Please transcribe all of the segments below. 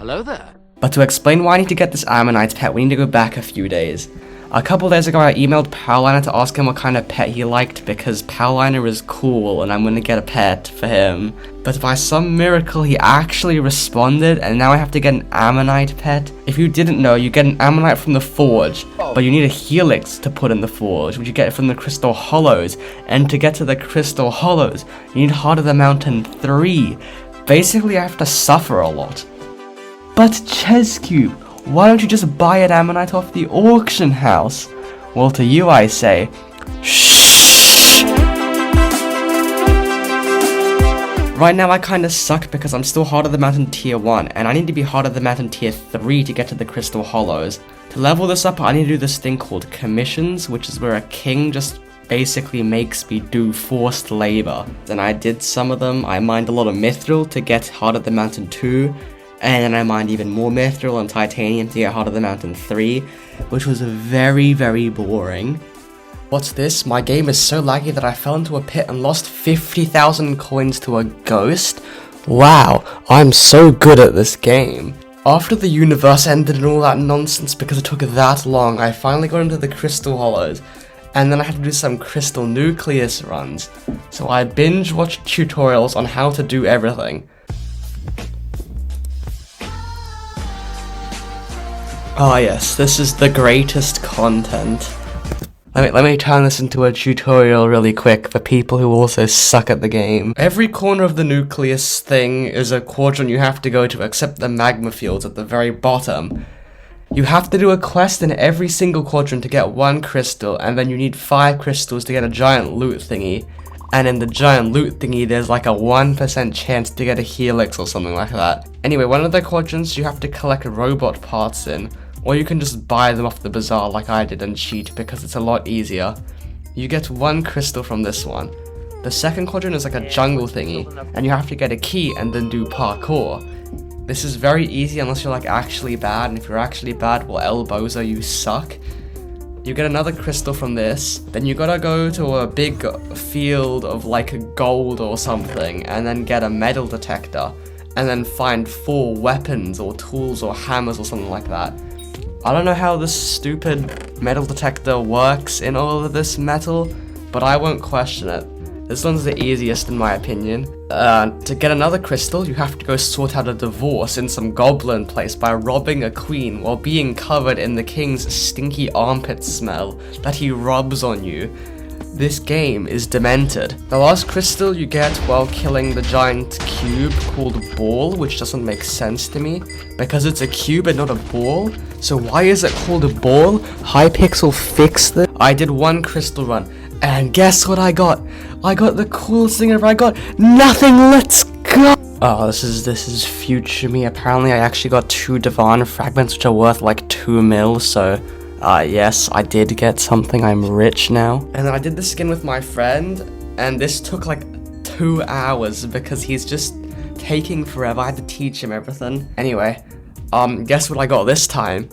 Hello there. But to explain why I need to get this Ammonite pet, we need to go back a few days. A couple days ago I emailed Powliner to ask him what kind of pet he liked because Powliner is cool and I'm gonna get a pet for him. But by some miracle he actually responded and now I have to get an Ammonite pet. If you didn't know, you get an Ammonite from the forge, but you need a helix to put in the forge, which you get from the Crystal Hollows. And to get to the Crystal Hollows, you need Heart of the Mountain 3. Basically I have to suffer a lot. But chezcube, why don't you just buy an Ammonite off the auction house? Well, to you I say, shh! Right now I kinda suck because I'm still Heart of the Mountain tier 1, and I need to be Heart of the Mountain tier 3 to get to the Crystal Hollows. To level this up, I need to do this thing called commissions, which is where a king just basically makes me do forced labor. Then I did some of them. I mined a lot of mithril to get Heart of the Mountain 2, and then I mined even more mithril and titanium to get Heart of the Mountain 3, which was very, very boring. What's this? My game is so laggy that I fell into a pit and lost 50,000 coins to a ghost? Wow, I'm so good at this game. After the universe ended and all that nonsense because it took that long, I finally got into the Crystal Hollows, and then I had to do some Crystal Nucleus runs. So I binge watched tutorials on how to do everything. Ah yes, this is the greatest content. Let me turn this into a tutorial really quick for people who also suck at the game. Every corner of the nucleus thing is a quadrant you have to go to except the magma fields at the very bottom. You have to do a quest in every single quadrant to get 1 crystal, and then you need 5 crystals to get a giant loot thingy. And in the giant loot thingy, there's like a 1% chance to get a helix or something like that. Anyway, one of the quadrants you have to collect robot parts in, or you can just buy them off the bazaar like I did and cheat because it's a lot easier. You get 1 crystal from this one. The second quadrant is like a jungle thingy, and you have to get a key and then do parkour. This is very easy unless you're like actually bad, and if you're actually bad, well, elbozo, you suck. You get another crystal from this, then you gotta go to a big field of like gold or something, and then get a metal detector, and then find 4 weapons or tools or hammers or something like that. I don't know how this stupid metal detector works in all of this metal, but I won't question it. This one's the easiest in my opinion. To get another crystal, you have to go sort out a divorce in some goblin place by robbing a queen while being covered in the king's stinky armpit smell that he rubs on you. This game is demented. The last crystal you get while killing the giant cube called Ball, which doesn't make sense to me, because it's a cube and not a ball. So why is it called a ball? Hypixel fixed this. I did 1 crystal run, and guess what I got? I got the coolest thing ever. I got nothing. Let's go. Oh, this is future me. Apparently I actually got 2 Divine fragments, which are worth like 2 mil, so yes, I did get something. I'm rich now. And then I did this again with my friend, and this took like 2 hours because he's just taking forever. I had to teach him everything. Anyway, guess what I got this time?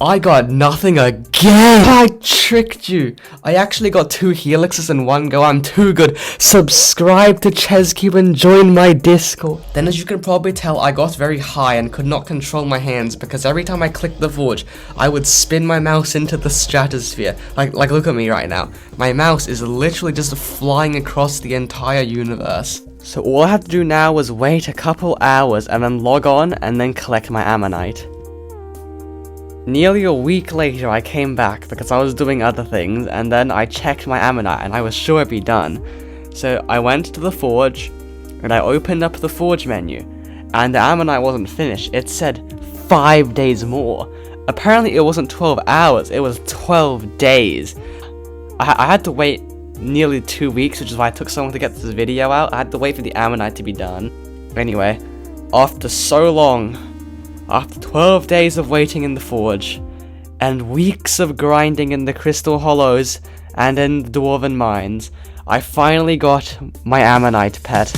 I got nothing again! I tricked you! I actually got 2 helixes in one go. I'm too good. Subscribe to chezcube and join my Discord. Then as you can probably tell, I got very high and could not control my hands because every time I clicked the forge, I would spin my mouse into the stratosphere. Like look at me right now. My mouse is literally just flying across the entire universe. So all I have to do now is wait a couple hours and then log on and then collect my Ammonite. Nearly a week later I came back because I was doing other things, and then I checked my Ammonite and I was sure it'd be done. So I went to the forge and I opened up the forge menu, and the Ammonite wasn't finished. It said 5 days more. Apparently it wasn't 12 hours, it was 12 days. I had to wait nearly 2 weeks, which is why I took so long to get this video out. I had to wait for the Ammonite to be done. Anyway, after so long, after 12 days of waiting in the forge, and weeks of grinding in the Crystal Hollows and in the Dwarven Mines, I finally got my Ammonite pet.